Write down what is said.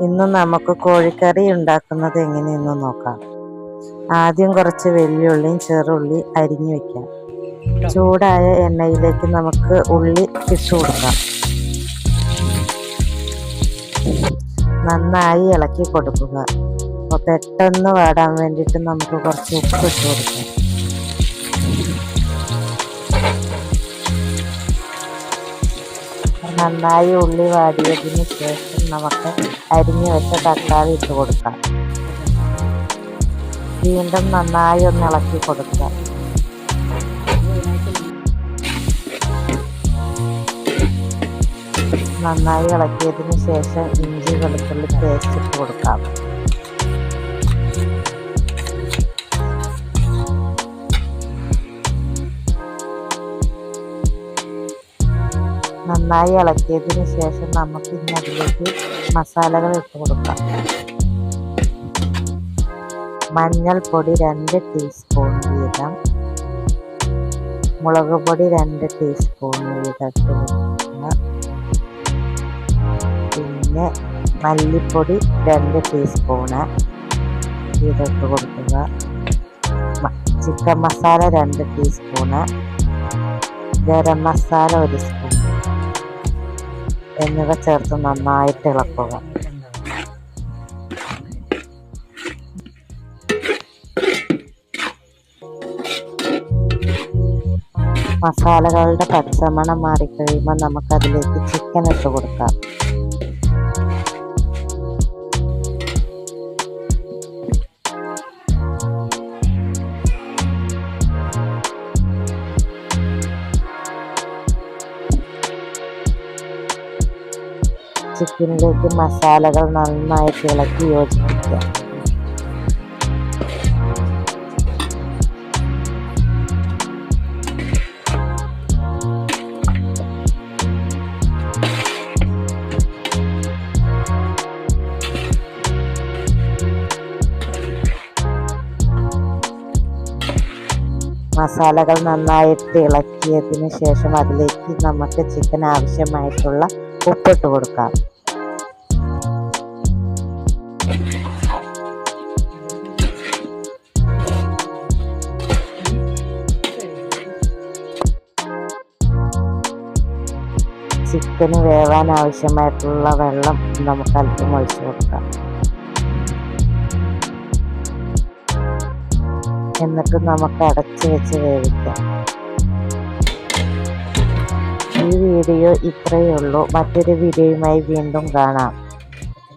ഇന്ന് നമുക്ക് കോഴിക്കറി ഉണ്ടാക്കുന്നത് എങ്ങനെയെന്ന് നോക്കാം. ആദ്യം കുറച്ച് വെള്ളിയുള്ളിയും ചെറുള്ളി അരിഞ്ഞു വെക്കാം. ചൂടായ എണ്ണയിലേക്ക് നമുക്ക് ഉള്ളി ഇട്ട് കൊടുക്കാം. നന്നായി ഇളക്കി കൊടുക്കുക. അപ്പോൾ പെട്ടെന്ന് വാടാൻ വേണ്ടിയിട്ട് നമുക്ക് കുറച്ച് ഉപ്പ് ഇട്ട് കൊടുക്കാം. നന്നായി ഉള്ളി വാടിയതിന് ശേഷം നമുക്ക് അരിഞ്ഞു വെച്ച തക്കാളി ഇട്ട് കൊടുക്കാം. വീണ്ടും നന്നായി ഒന്ന് ഇളക്കി കൊടുക്കുക. നന്നായി ഇളക്കിയതിന് ശേഷം ഇഞ്ചി വെളുത്തുള്ളി പേസ്റ്റ് ഇട്ട് കൊടുക്കാം. നന്നായി ഇളക്കിയതിന് ശേഷം നമുക്ക് ഇനി അതിലേക്ക് മസാലകൾ ഇട്ട് കൊടുക്കാം. മഞ്ഞൾപ്പൊടി 2 ടീസ്പൂൺ വീതം, മുളക് പൊടി 2 ടീസ്പൂൺ വീതം ഇട്ട് കൊടുക്കുക. പിന്നെ മല്ലിപ്പൊടി 2 ടീസ്പൂണ് വീതം ഇട്ട് കൊടുക്കുക. Chicken masala 2 teaspoon, garam masala 1 spoon എന്നിവ ചേർത്ത് നന്നായിട്ട് ഇളക്കുക. മസാലകളുടെ പച്ചമണം മാറിക്കഴിയുമ്പോൾ നമുക്കതിലേക്ക് ചിക്കൻ ഇട്ട് കൊടുക്കാം. ചിക്കനിലേക്ക് മസാലകൾ നന്നായിട്ട് ഇളക്കി യോജിപ്പിക്കുക. മസാലകൾ നന്നായിട്ട് ഇളക്കിയതിന് ശേഷം അതിലേക്ക് നമുക്ക് ചിക്കൻ ആവശ്യമായിട്ടുള്ള ഉപ്പിട്ട് കൊടുക്കാം. ചിക്കന് വേവാൻ ആവശ്യമായിട്ടുള്ള വെള്ളം നമുക്ക് അല്പം ഒഴിച്ചു കൊടുക്കാം. എന്നിട്ട് നമുക്ക് അടച്ചു വെച്ച് വേവിക്കാം. ഈ വീഡിയോ ഇത്രയേ ഉള്ളൂ. മറ്റൊരു വീഡിയോയുമായി വീണ്ടും കാണാം.